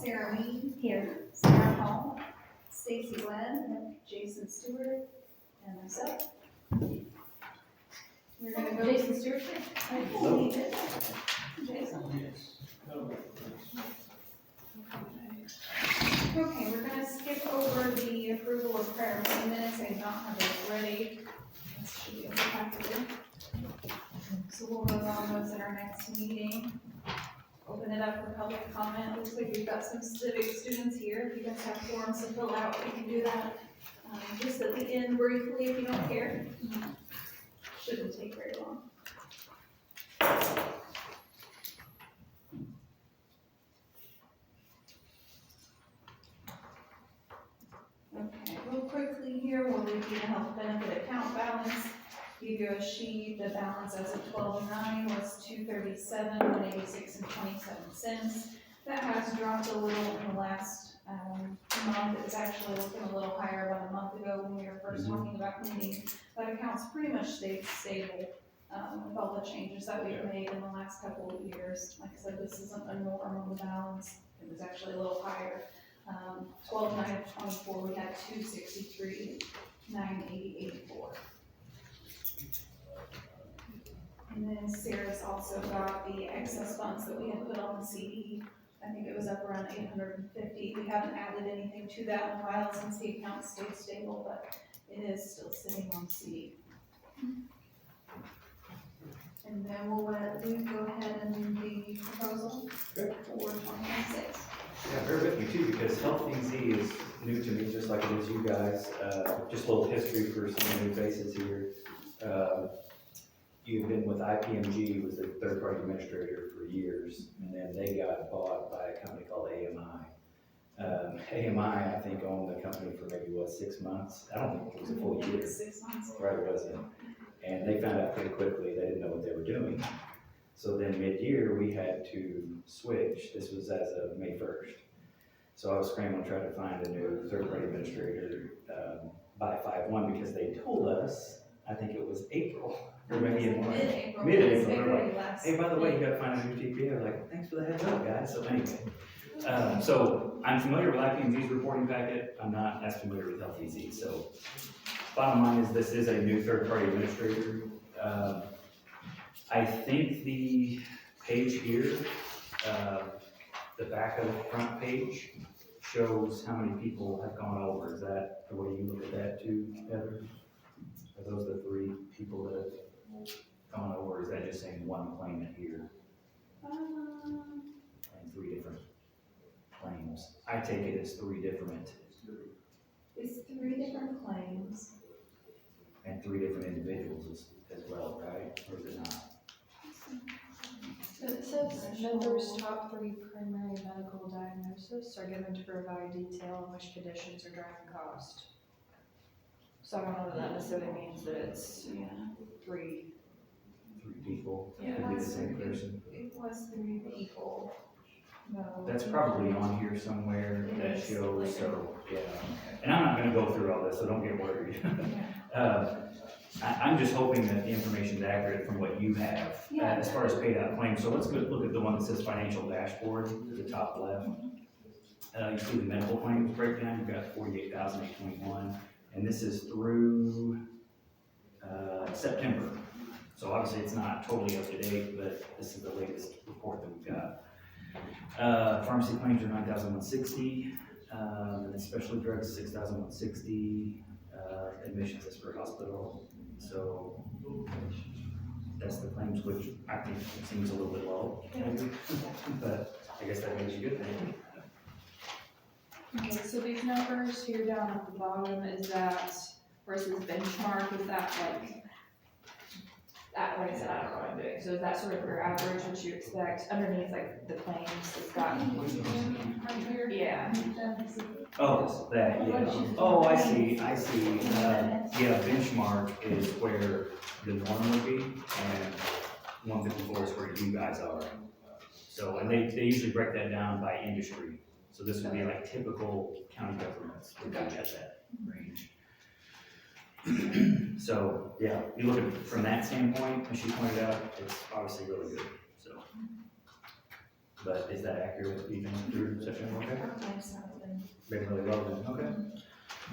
Sarah Mead, Here. Sarah Hall, Stacy Glenn, Jason Stewart, and myself. We're gonna go. Jason Stewart. Jason. Okay, we're gonna skip over the approval of prior meeting minutes. I do not have those ready. This should be in the packet. So we'll vote on those in our next meeting. Open it up for public comment. Looks like we've got some civic students here. If you guys have forms to fill out, we can do that. Just at the end briefly, if you don't care. Shouldn't take very long. Okay, real quickly here, we'll review the health benefit account balance. Give you a sheet. The balance as of 12/9 was $237,186.27. That has dropped a little in the last month. It's actually looking a little higher about a month ago when we were first talking about meeting. That account's pretty much stayed stable with all the changes that we've made in the last couple of years. Like I said, this isn't a norm on the balance. It was actually a little higher. 12/9/24, we had 263,980.84. And then Sarah's also got the excess funds that we had put on the CD. I think it was up around 850. We haven't added anything to that in a while since the account stayed stable, but it is still sitting on CD. And then we'll let Luke go ahead and do the proposal for 2026. Yeah, bear with me too, because Health EZ is new to me, just like it is you guys. Just a little history for some new faces here. You've been with IPMG, was the third-party administrator for years, and then they got bought by a company called AMI. AMI, I think, owned the company for maybe, 6 months? I don't think it was a full year. 6 months. Right, it wasn't. And they found out pretty quickly they didn't know what they were doing. So then mid-year, we had to switch. This was as of May 1st. So I was scrambling trying to find a new third-party administrator by 5/1 because they told us, I think it was April, or maybe in March. Mid-April. Mid-April, February they're like, last. hey, by the way, you gotta find a new TPA. I was like, thanks for the heads up, guys. So anyway, so I'm familiar with IPMG's reporting packet. I'm not as familiar with Health EZ. So bottom line is this is a new third-party administrator. I think the page here, the back of the front page shows how many people have gone over. Is that the way you look at that too, Heather? Are those the 3 people that have gone over? Is that just saying one claimant here and 3 different claims? I take it as 3 different. It's 3 different claims. And 3 different individuals as well, right? Or is it not? So it says members' top 3 primary medical diagnosis are given to provide detail on which conditions are driving cost. So I don't know that that necessarily means that it's 3. 3 people. Yeah, Could be the that's same 3. person. It was 3 people. No. That's probably on here somewhere It that is. shows, so, yeah. And I'm not gonna go through all this, so don't get worried. I'm just hoping that the information is accurate from what you have, Yeah. as far as paid out claims. So let's go look at the one that says financial dashboard at the top left. You see the medical claims breakdown, you've got 48,821, and this is through, September. So obviously it's not totally up to date, but this is the latest report that we've got. Pharmacy claims are 9,160, and then specialty drugs 6,160, admissions is per hospital. So that's the claims, which I think seems a little bit low, maybe. But I guess that means you good thing. Okay, so these numbers here down at the bottom, is that versus benchmark, is that like, that, like I said, I don't know what I'm doing, so is that sort of your average, what you expect, underneath like the claims, it's got, yeah. Oh, that, yeah. Oh, I see. Yeah, benchmark is where the norm would be, and 154 is where you guys are. So, and they usually break that down by industry. So this would be like typical county governments would be at that range. So, yeah, you look at it from that standpoint, as she pointed out, it's obviously really good, so. but is that accurate, do you think, through September, okay? Been really low then, okay.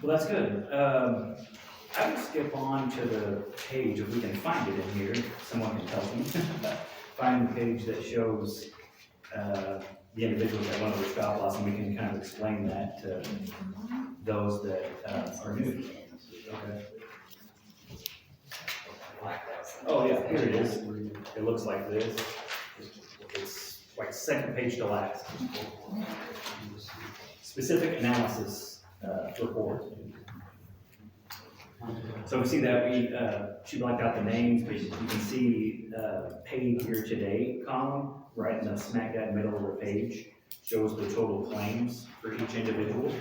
Well, that's good. I would skip on to the page, if we can find it in here, someone can help me. Find the page that shows, the individuals that went over stop loss, and we can kind of explain that to those that, are new. Okay. Oh, yeah, here it is. It looks like this. It's like second page to last. Specific analysis, report. So we see that she blacked out the names, but you can see, paid here today column, right in the smack dab middle of the page, shows the total claims for each individual.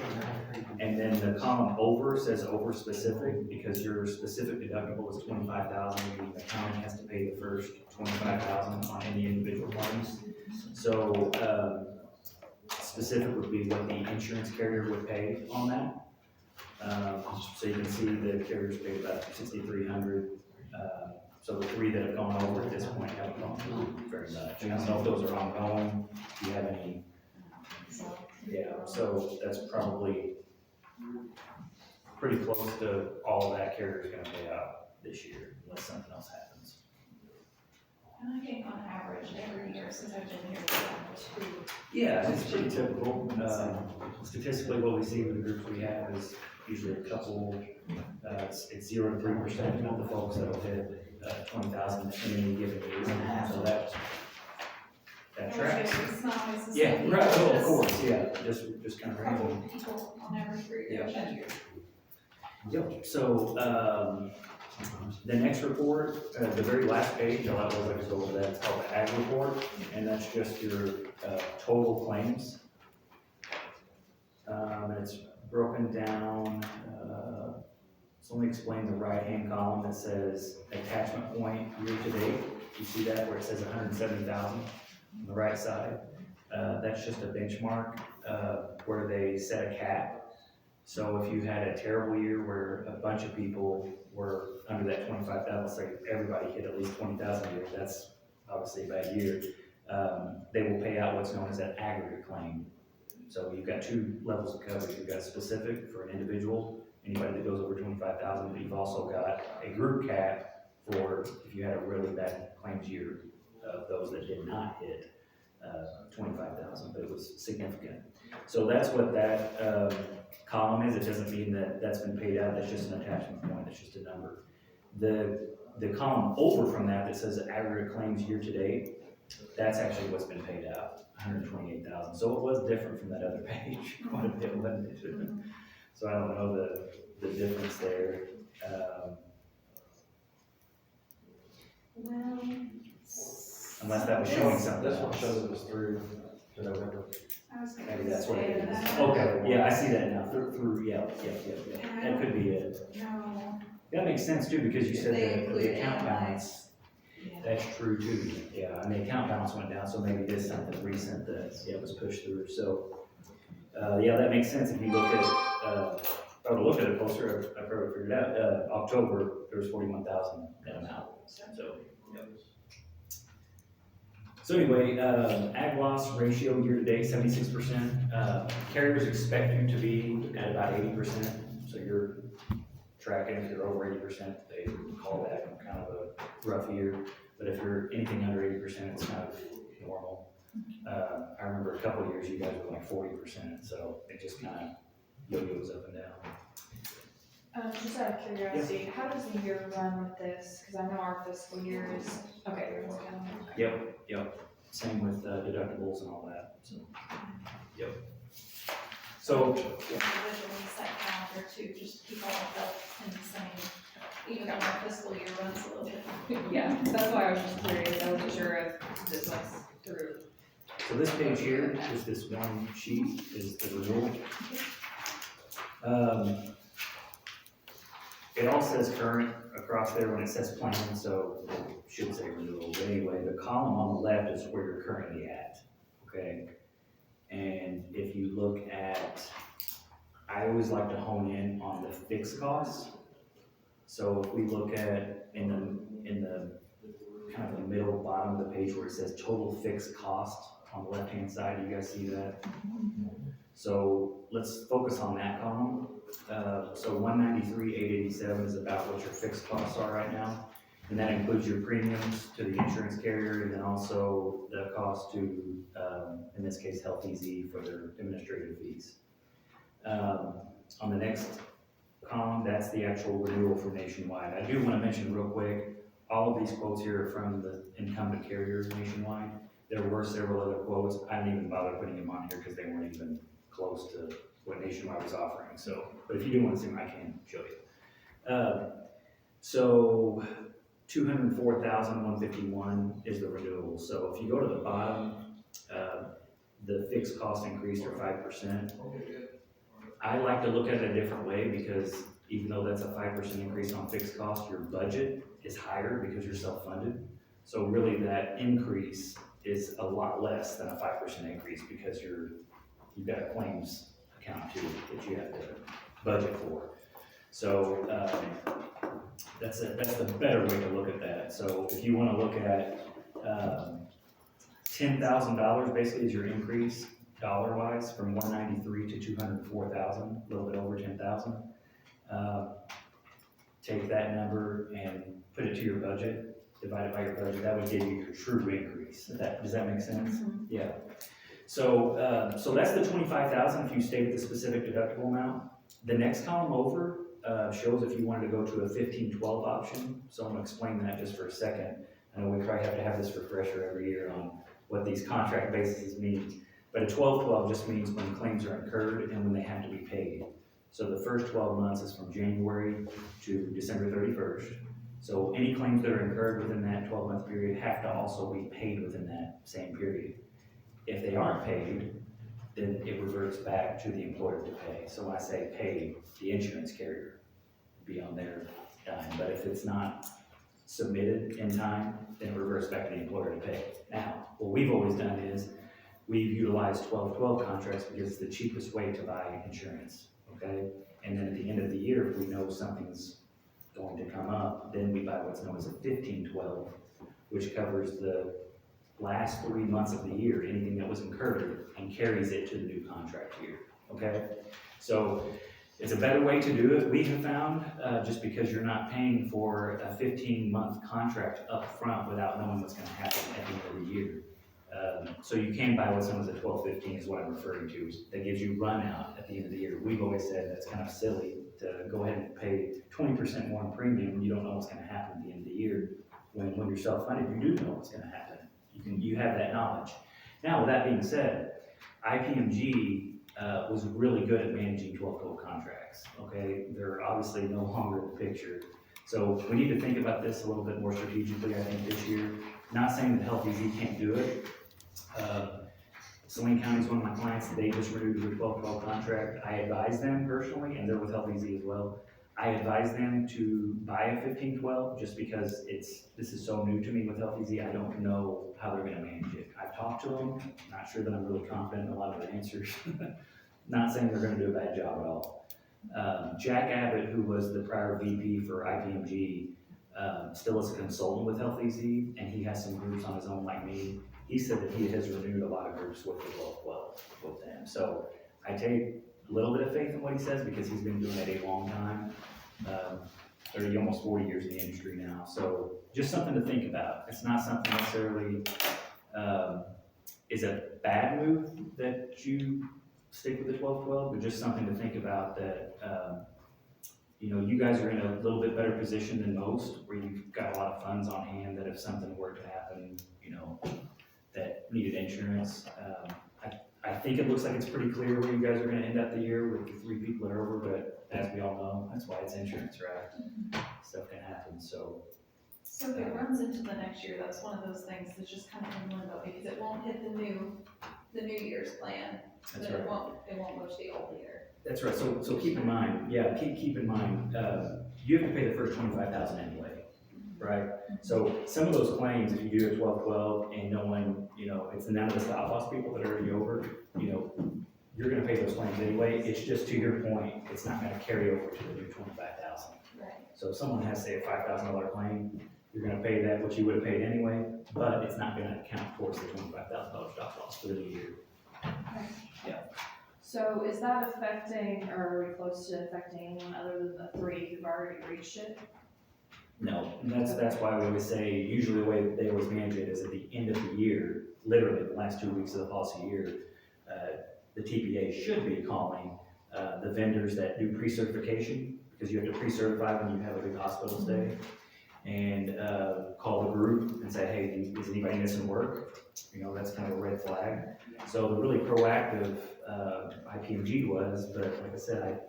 And then the column over says over specific, because your specific deductible is $25,000, the county has to pay the first $25,000 on any individual claims. So, specific would be what the insurance carrier would pay on that. So you can see the carriers paid about $6,300. So the three that have gone over at this point haven't gone through very much. I don't know if those are ongoing. Do you have any? Yeah, so that's probably pretty close to all that carrier is gonna pay out this year, unless something else happens. And I think on average, every year since I've been here, we've had 2. Yeah, it's pretty typical. Statistically, what we see with the groups we have is usually a couple, it's 0 to 3% of the folks that will hit 20,000 in any given year. So that tracks. It's not always the Yeah, same. right, It's oh, of just course, yeah, just kind of a couple random. people on every 3 years. Yep, so, the next report, the very last page, I'll let Elizabeth go over that, it's called the ag report, and that's just your, total claims. It's broken down, so let me explain the right-hand column that says attachment point year to date. You see that where it says 170,000 on the right side? That's just a benchmark, where they set a cap. So if you had a terrible year where a bunch of people were under that 25,000, say everybody hit at least 20,000 a year, that's obviously a bad year. They will pay out what's known as an aggregate claim. So you've got 2 levels of coverage. You've got specific for an individual, anybody that goes over 25,000, but you've also got a group cap for if you had a really bad claims year of those that did not hit 25,000, but it was significant. So that's what that column is. It doesn't mean that that's been paid out. That's just an attachment point. It's just a number. The column over from that says aggregate claims year to date, that's actually what's been paid out, 128,000. So it was different from that other page quite a bit, wasn't it? So I don't know the difference there. Well. Unless that was showing something This one else. shows it was through to November. I was gonna Maybe that's what it say is. that. Okay, yeah, I see that now, through, yeah. That could be it. No. That makes sense too, because you said They that include the account analyze. balance, Yeah. that's true too. Yeah, and the account balance went down, so maybe it is something recent that, was pushed through, so. Yeah, that makes sense if you look at, if I would look at it closer, I probably figured it out, October, there was 41,000 net amount, so, yep. So anyway, ag loss ratio year to date, 76%. Carriers expect you to be at about 80%, so you're tracking, if you're over 80%, they call that kind of a rough year. But if you're anything under 80%, it's kind of normal. I remember a couple of years you guys were like 40%, so it just kind of yo-yos up and down. Just out of curiosity, how does the year run with this? Because I know our fiscal year is, okay, yours is calendar. Yep. Same with deductibles and all that, so, yep. So, Individually set calendar too, just to keep all of that in the same, even though our fiscal year runs a little different. Yeah, that's why I was just curious. I wasn't sure if this was through. so this page here is this one sheet, is the renewal. It all says current across there when it says plan, so it should say renewal. But anyway, the column on the left is where you're currently at, okay? And if you look at, I always like to hone in on the fixed costs. So if we look at in the kind of the middle bottom of the page where it says total fixed cost on the left-hand side, you guys see that? So let's focus on that column. So 193,887 is about what your fixed costs are right now. And that includes your premiums to the insurance carrier, and then also the cost to, in this case, Health Easy for their administrative fees. On the next column, that's the actual renewal for Nationwide. I do want to mention real quick, all of these quotes here are from the incumbent carriers nationwide. There were several other quotes. I didn't even bother putting them on here because they weren't even close to what Nationwide was offering. So, but if you do want to see them, I can show you. So 204,151 is the renewal. So if you go to the bottom, the fixed cost increased for 5%. I like to look at it a different way because even though that's a 5% increase on fixed cost, your budget is higher because you're self-funded. So really that increase is a lot less than a 5% increase because you've got a claims account too that you have to budget for. So that's the better way to look at that. So if you want to look at $10,000 basically is your increase dollar-wise from 193 to 204,000, a little bit over 10,000. Take that number and put it to your budget, divide it by your budget. That would give you your true increase. Does that make sense? Mm-hmm. Yeah. So so that's the 25,000 if you stayed at the specific deductible amount. The next column over shows if you wanted to go to a 15-12 option. So I'm going to explain that just for a second. I know we probably have to have this refresher every year on what these contract bases mean. But a 12-12 just means when claims are incurred and when they have to be paid. So the first 12 months is from January to December 31st. So any claims that are incurred within that 12-month period have to also be paid within that same period. If they aren't paid, then it reverts back to the employer to pay. So when I say paid, the insurance carrier would be on their dime. But if it's not submitted in time, then it reverts back to the employer to pay. Now, what we've always done is we've utilized 12-12 contracts because it's the cheapest way to buy insurance, okay? And then at the end of the year, if we know something's going to come up, then we buy what's known as a 15-12, which covers the last 3 months of the year, anything that was incurred, and carries it to the new contract year, okay? So it's a better way to do it, we have found, just because you're not paying for a 15-month contract up front without knowing what's gonna happen at the end of the year. So you can buy what's known as a 12-15 is what I'm referring to, that gives you run out at the end of the year. We've always said that's kind of silly to go ahead and pay 20% more in premium when you don't know what's gonna happen at the end of the year. When you're self-funded, you do know what's gonna happen. You have that knowledge. Now, with that being said, IPMG was really good at managing 12-12 contracts, okay? They're obviously no longer in the picture. So we need to think about this a little bit more strategically, I think, this year. Not saying that Health Easy can't do it. Saline County is one of my clients. They just renewed their 12-12 contract. I advise them personally, and they're with Health Easy as well. I advise them to buy a 15-12 just because this is so new to me with Health Easy. I don't know how they're gonna manage it. I've talked to them, not sure that I'm really confident in a lot of their answers. Not saying they're gonna do a bad job at all. Jack Abbott, who was the prior VP for IPMG, still is a consultant with Health Easy, and he has some groups on his own like me. He said that he has renewed a lot of groups with the 12-12 with them. So I take a little bit of faith in what he says because he's been doing it a long time. 30, almost 40 years in the industry now. So just something to think about. It's not something necessarily is a bad move that you stick with the 12-12, but just something to think about that, you know, you guys are in a little bit better position than most, where you've got a lot of funds on hand that if something were to happen, you know, that needed insurance. I think it looks like it's pretty clear where you guys are gonna end up the year with the 3 people that are over, but as we all know, that's why it's insurance, right? Stuff can happen, so. So if it runs into the next year, that's one of those things that's just kind of in limbo, because it won't hit the new year's plan, but That's right. it won't go to the old year. That's right, so keep in mind, keep in mind, you have to pay the first 25,000 anyway, right? So some of those claims, if you do a 12-12 and no one, you know, it's none of the stop loss people that are already over, you know, you're gonna pay those claims anyway. It's just to your point, it's not gonna carry over to the new 25,000. Right. So if someone has, say, a $5,000 claim, you're gonna pay that, what you would have paid anyway, but it's not gonna count towards the $25,000 stop loss for the year. So is that affecting, or are we close to affecting anyone other than the three who've already reached it? No, and that's why we always say, usually the way that they always manage it is at the end of the year, literally the last 2 weeks of the policy year, the TPA should be calling the vendors that do pre-certification, because you have to pre-certify when you have a big hospital stay, and call the group and say, hey, is anybody missing work? You know, that's kind of a red flag. So the really proactive IPMG was, but like I said,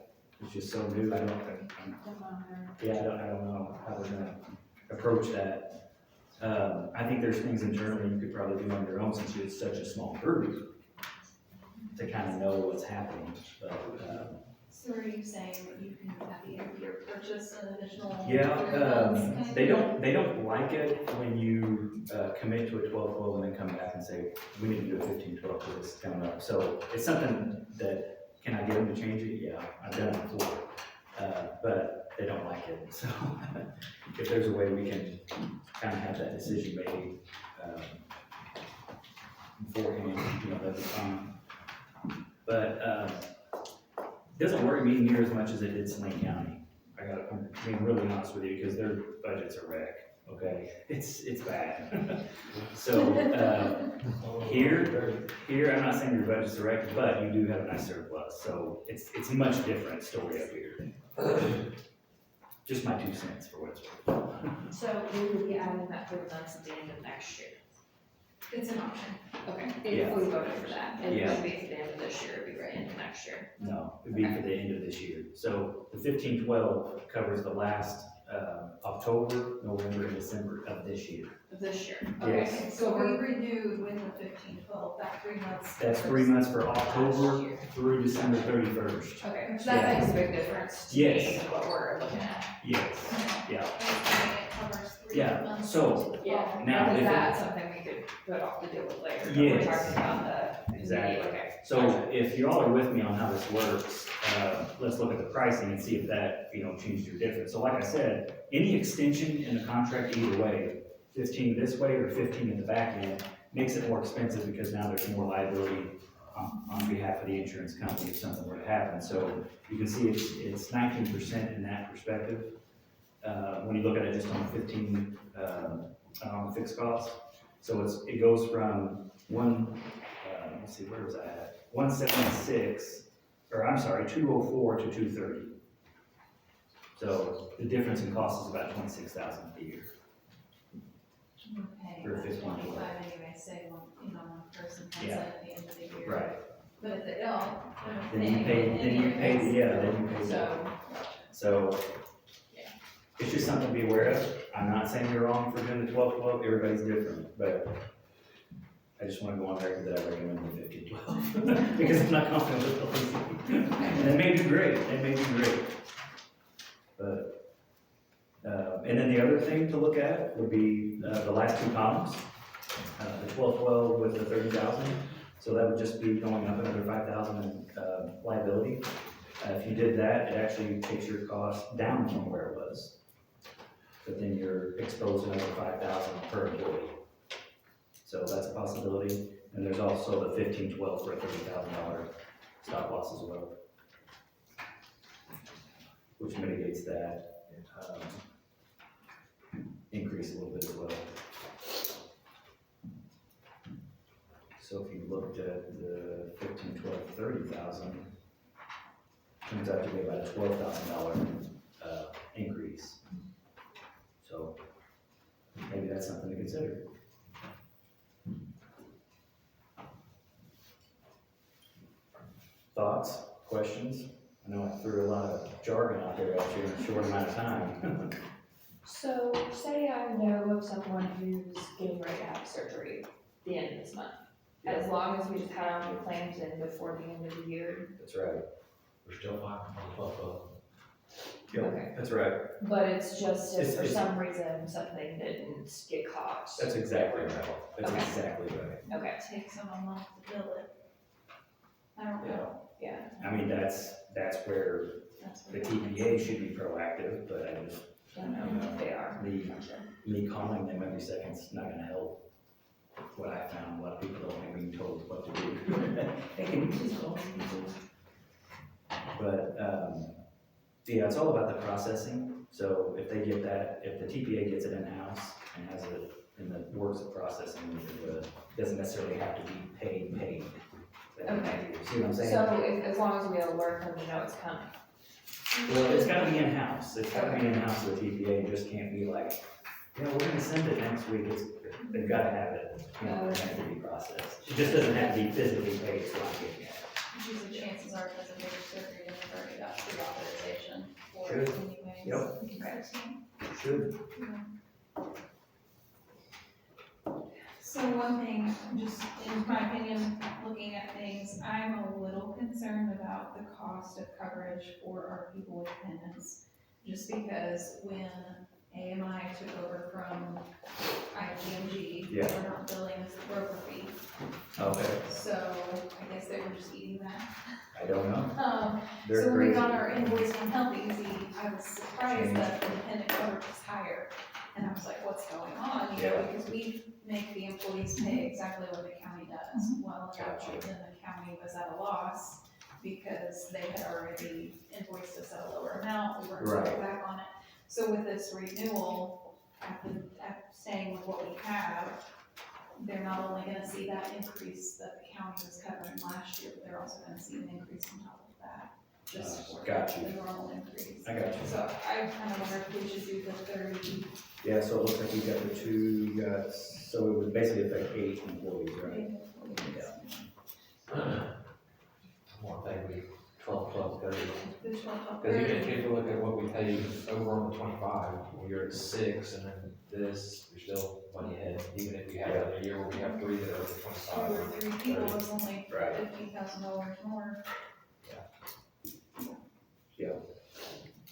it's just so new, I don't know how we're gonna approach that. I think there's things internally you could probably do on your own since it's such a small group to kind of know what's happening, but, So are you saying that you can at the end of your purchase an additional? yeah, they don't like it when you, commit to a 12-12 and then come back and say, we need to do a 15-12 because it's coming up. So it's something that, can I get them to change it? Yeah, I've done it before, but they don't like it. So if there's a way we can kind of have that decision made, beforehand, you know, that'd be fine. But, it doesn't worry me near as much as it did Saline County. I'm being really honest with you, because their budget's a wreck, okay? It's bad. So, here, I'm not saying your budget's a wreck, but you do have a nice surplus, so it's a much different story up here. Just my 2 cents for what it's worth. So we would be adding that for the months at the end of next year. It's an option. Okay, Yeah. if we voted for that, it Yeah. wouldn't be for the end of this year, it'd be right into next year. No, it'd be for the end of this year. So the 15-12 covers the last, October, November, and December of this year. Of this year, Yes. okay. So we renewed with the 15-12, that 3 months. That's 3 months for Last October year. through December 31st. Okay, so Yeah. that makes a big difference to me, Yes. what we're looking at. Yes, yeah. It covers 3 Yeah, months. so, Yeah, now, is if that it- something we could put off to deal with later? But Yes. We're talking about the. Exactly. Okay. So if you all are with me on how this works, let's look at the pricing and see if that, you know, changed your difference. So like I said, any extension in the contract either way, 15 this way or 15 at the back end, makes it more expensive because now there's more liability on behalf of the insurance company if something were to happen. So you can see it's 19% in that perspective. When you look at it just on 15, on the fixed cost. So it goes from let's see, where was I at? 176, or I'm sorry, 204 to 230. So the difference in cost is about 26,000 a year. We're paying For that 15. 25 anyway, say one, you know, one person comes in Yeah. at the end of the year. Right. But if they don't, Then you pay, So, So, Yeah. it's just something to be aware of. I'm not saying you're wrong for doing the 12-12, everybody's different, but I just want to go on record that I recommend the 15-12, because I'm not confident with the policy. And they may do great, But, and then the other thing to look at would be, the last 2 columns, the 12-12 with the 30,000. So that would just be going up another 5,000 in, liability. If you did that, it actually takes your cost down from where it was. But then you're exposed another 5,000 per employee. So that's a possibility. And there's also the 15-12 for a $30,000 stop loss as well, which mitigates that, increase a little bit as well. So if you looked at the 15-12, 30,000, turns out to be about a $12,000 increase. So maybe that's something to consider. Thoughts, questions? I know I threw a lot of jargon out there at you in a short amount of time. So say I know of someone who's getting ready to have surgery the end of this month. As long as we just have our plans in before the end of the year. That's right. We're still fine on the 12-12. Okay. That's right. But it's just if for It's- some reason something didn't get caught. That's exactly right. That's Okay. exactly right. Okay, It takes them a month to bill it. I don't Yeah. know. yeah. I mean, that's where That's the what TPA should be proactive, but I just, Don't know if they are. the Gotcha. me calling them every second's not gonna help. What I found, a lot of people don't like being told what to do. Hey, can you please call these people? But, yeah, it's all about the processing. So if they get that, if the TPA gets it in-house and has it in the works of processing, it doesn't necessarily have to be paid. Okay. See what I'm saying? So if, as long as we alert them to know it's coming. Well, it's gotta be in-house, it's gotta be in-house with TPA, it just can't be like, yeah, we're gonna send it next week, they've gotta have it, you know, it has to be processed. It just doesn't have to be physically paid, so I'm getting it. Usually chances are because of bigger surgery and they've already got pre-authorization for Sure. it anyways. Yep. Okay. Should. So one thing, just in my opinion, looking at things, I'm a little concerned about the cost of coverage for our people with dependents. Just because when AMI took over from IGMG, Yeah. we're not billing us the broker fee. Okay, So I guess they were just eating that. I don't know, they're So when we crazy. got our invoice from Health Easy, I was surprised that the dependent coverage was higher. And I was like, what's going on, you know, Yeah. because we make the employees pay exactly what the county does. Well, at that Gotcha. point, then the county was at a loss because they had already invoiced us at a lower amount, we weren't going Right. back on it. So with this renewal, after staying with what we have, they're not only gonna see that increase that the county was covering last year, but they're also gonna see an increase on top of that. Just for got you. the normal increase. I got you. So I kind of wonder if we should do the 30. Yeah, so it looks like you got the two, you got, so it would basically affect 8 employees, right? One thing, we 12, 30. The 12, Because even if you look at what we paid over on the 25, you're at 6, and then this, you're still money ahead, even if we have another year where we have 3 that are at 25. 2 or 3 people is only Right. $50,000 more. Yeah.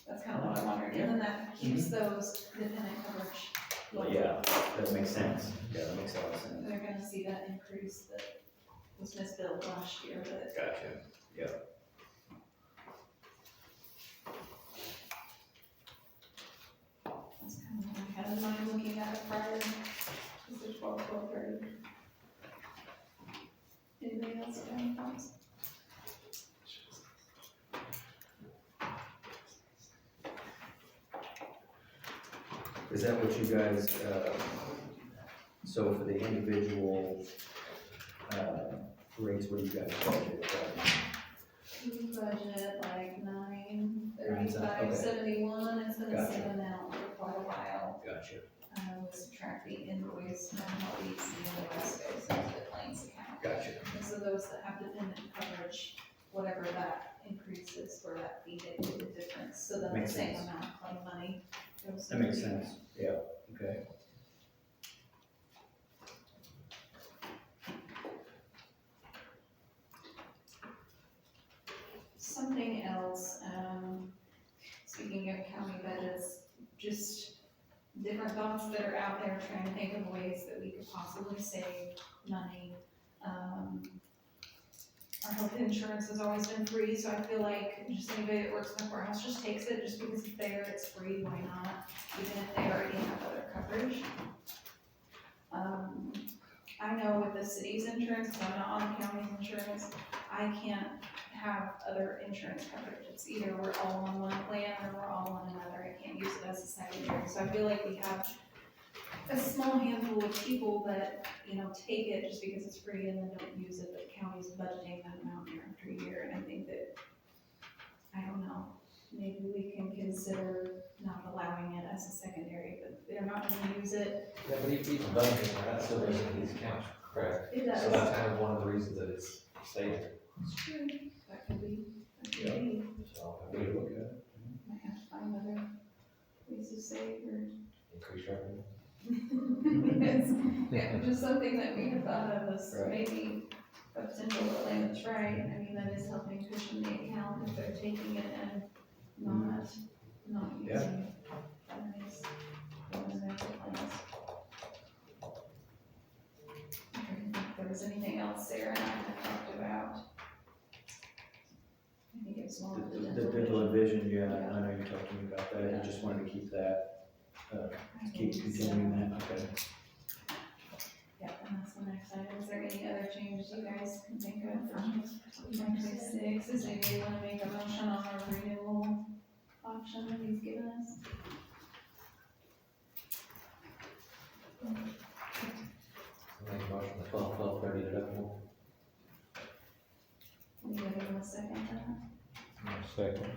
That's kind of what I'm wondering, and then that keeps those dependent coverage low. Well, yeah, that makes sense, yeah, that makes a lot of sense. They're gonna see that increase that was misbilled last year, but Gotcha, yeah. that's kind of what I had in mind looking at it prior to the 12/30. Anybody else have any thoughts? Is that what you guys, so for the individual, rates, what do you guys budget? We budget like 935, okay. 935.71, it's been the Gotcha. same amount for quite a while. Gotcha. We subtract the invoice from what we see and the rest goes into the claims account. Gotcha. And so those that have dependent coverage, whatever that increase is for that fee, they pay the difference, so then the Makes same sense. amount of claim money goes. That makes into the sense, yeah, okay. Something else, speaking of county budgets, just different thoughts that are out there, trying to think of ways that we could possibly save money. Our health insurance has always been free, so I feel like just anybody that works in the courthouse just takes it, just because it's there, it's free, why not? Even if they already have other coverage. I know with the city's insurance, 'cause I'm not on the county's insurance, I can't have other insurance coverage. It's either we're all on one plan or we're all on another. I can't use it as a secondary. So I feel like we have a small handful of people that, you know, take it just because it's free and then don't use it, but the county's budgeting that amount year after year. And I think that, I don't know, maybe we can consider not allowing it as a secondary, but they're not gonna use it. Yeah, but even budgeting, that still goes into these accounts, correct? It does. So that's kind of one of the reasons that it's staying, It's true. That could be, so Way to look at it. Might have to find other ways to save or. increase revenue. It's, yeah, just something that we had thought of as Right. maybe a potential plan that's right. I mean, that is helping cushion the account if they're taking it and not Yeah. using it. That makes, those are the plans. I don't think there was anything else Sarah and I had talked about. I think it was more of the The dental dental vision. and vision, yeah, I know you talked to me about that, you just wanted to keep that keep continuing that, okay. Yep, and that's the next item. Is there any other changes you guys can think of for 2026? Does anybody wanna make a motion on our renewal option that he's given us? Make a motion to 12/12/30 deductible. Anybody want to second that? Second.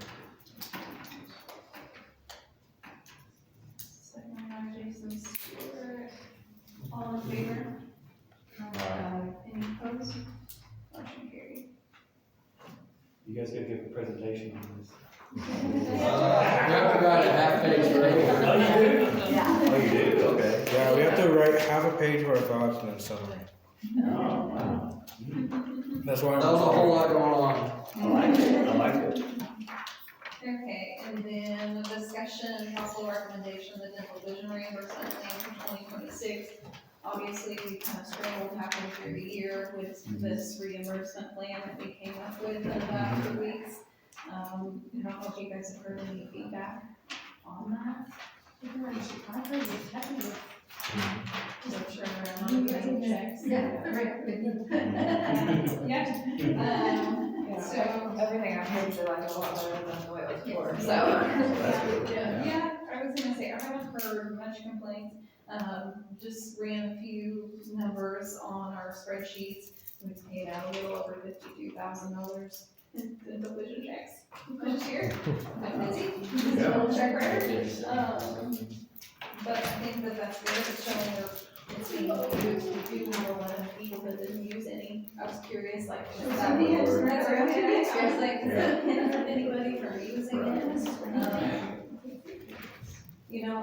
Second by Jason Stewart. All in favor? Any opposed? Motion carried. You guys gotta give a presentation on this. We have to write a half page for it. Oh, you do? Yeah. Oh, you do, okay. Yeah, we have to write half a page of our thoughts and then summary. Oh, wow. That's why. That was a whole lot going on. I like it, I like it. Okay, and then the discussion, possible recommendation, the dental vision reimbursement plan for 2026. Obviously, we kind of struggled halfway through the year with this reimbursement plan that we came up with in about 2 weeks. I don't know if you guys have heard any feedback on that. I've heard this happening. Just turn around and writing checks. Yeah, So- everything I've heard is like a lot better than the way it was before, so. That's good. Yeah, I was gonna say, I haven't heard much complaints, just ran a few numbers on our spreadsheets. We paid out a little over $52,000 in dental vision checks this year. I'm busy, just a little check writer. But I think that that's good, it's showing that it's being used. We do have a lot of people that didn't use any. I was curious, like, is that the answer? That's okay. I was like, does that hinder anybody from using it? You know,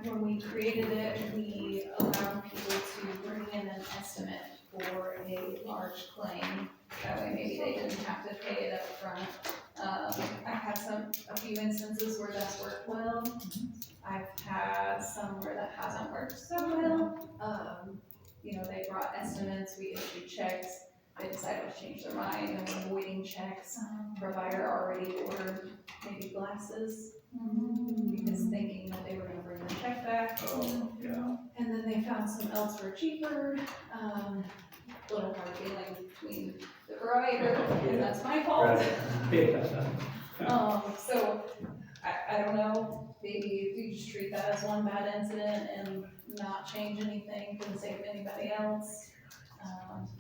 when we created it, we allowed people to bring in an estimate for a large claim. That way maybe they didn't have to pay it up front. I've had a few instances where that's worked well. I've had some where that hasn't worked so well. You know, they brought estimates, we issued checks, they decided to change their mind and were voiding checks. Provider already ordered maybe glasses, because thinking that they were gonna bring the check back. Oh, yeah. And then they found some else for cheaper, little hard feeling between the provider, and that's my fault. Right. Yeah. So, I don't know, maybe if you just treat that as one bad incident and not change anything for the sake of anybody else.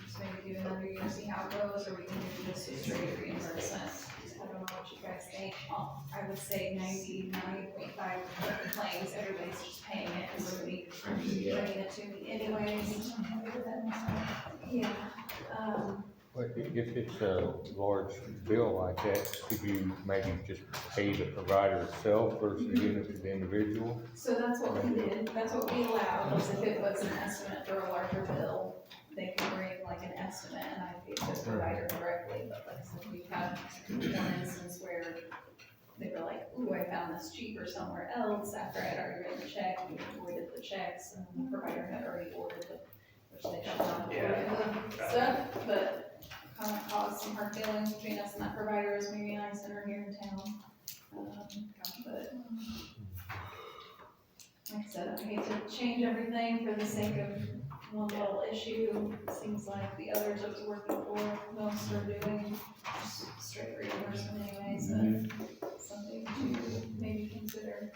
Just maybe do another year, see how it goes, or we can do just a straight reimbursement. I don't know what you guys think. I would say 99.5% of the claims, everybody's just paying it, because they're gonna be bringing it to me anyways. Yeah, Well, if it's a large bill like that, could you maybe just pay the provider itself versus giving it to the individual? so that's what we did, that's what we allowed, was if it was an estimate for a larger bill, they could bring like an estimate, and I paid the provider directly, but like, so we had one instance where they were like, ooh, I found this cheaper somewhere else, after I had already written the check, we avoided the checks, and the provider had already ordered the, which they shut down the stuff, but kind of caused some hard feelings between us and that provider, as Mary and I Center here in town. But like I said, I hate to change everything for the sake of one little issue. It seems like the others I was working for, most are doing just straight reimbursement anyways, but something to maybe consider.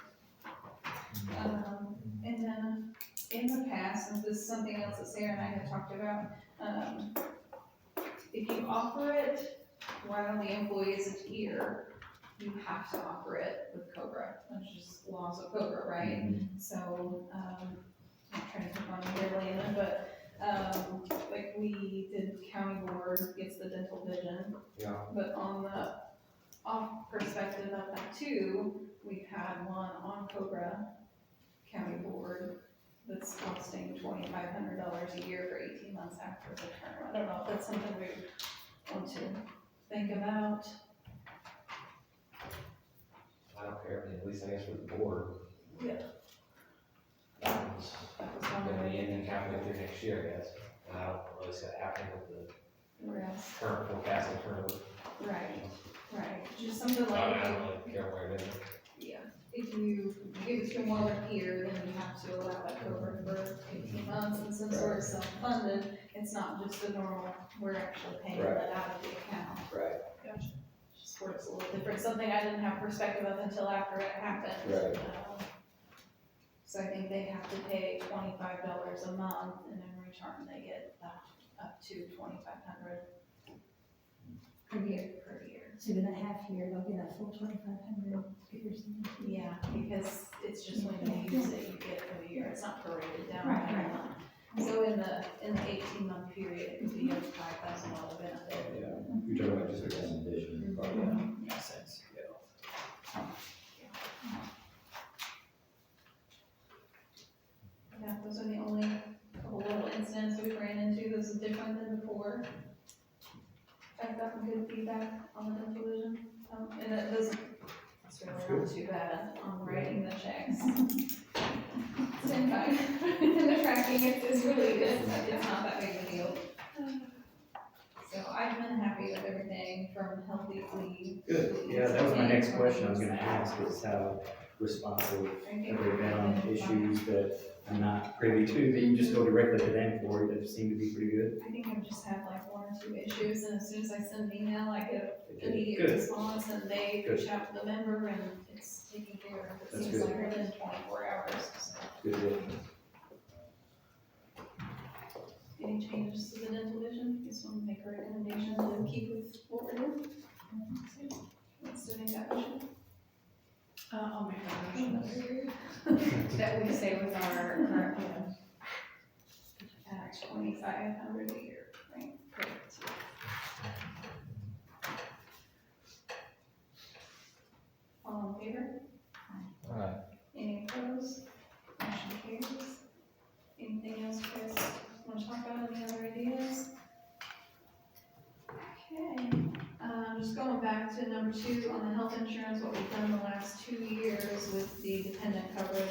And then in the past, and this is something else that Sarah and I had talked about, if you offer it while the employee isn't here, you have to offer it with COBRA, which is laws of COBRA, right? So, I'm trying to think on here, Landon, but, like we did county board gets the dental vision. Yeah. But on the off perspective of that too, we've had one on COBRA county board that's costing $2,500 a year for 18 months after the term. I don't know if that's something we want to think about. I don't care, I mean, at least I guess for the board. Yeah. That was That was one gonna of be the ending halfway through next year, I guess. And I don't know what's gonna happen with the rest. current forecasted turnover. Right, just something I like, don't really care where it is. yeah, if you give it to them while they're here, then you have to allow it over for 18 months, and since we're self-funded, it's not just the normal, we're actually paying Right. that out of the account. Right. Just works a little different, something I didn't have perspective of until after it happened. Right. So I think they have to pay $25 a month, and in return, they get up to $2,500 Per year. per year. So in a half year, they'll get a full 2,500 figures. Yeah, because it's just when you use it, you get it for the year, it's not prorated down Right, by right. month. So in the 18-month period, it could be a $5,000 benefit. Yeah, you're talking about just a recommendation, probably. Makes sense, yeah. Yeah, those are the only couple little incidents we've ran into, this is different than before. I've gotten good feedback on the dental vision, and it doesn't, it's really not too bad on writing the checks. It's been fine, and the tracking is really good, it's not that big of a deal. So I've been happy with everything from healthy leave. Good, yeah, that was my next question I was gonna ask, is how responsive have they been on issues that I'm not privy to, that you just go directly to them for, that seem to be pretty good? I think I've just had like 1 or 2 issues, and as soon as I send an email, I get an immediate Good, response, and they Good. reach out to the member, and it's taken care of, it That's seems good. like within 24 hours, so. good, good. Any changes to the dental vision, just want to make a recommendation to keep with what we're doing. Let's do that motion. I'll make a motion that we stay with our current plan. At 2,500 a year, right? Correct. All in favor? Alright. Any opposed? Motion carries. Anything else, Chris? Want to talk about, any other ideas? Okay, just going back to number 2 on the health insurance, what we've done the last 2 years with the dependent coverage,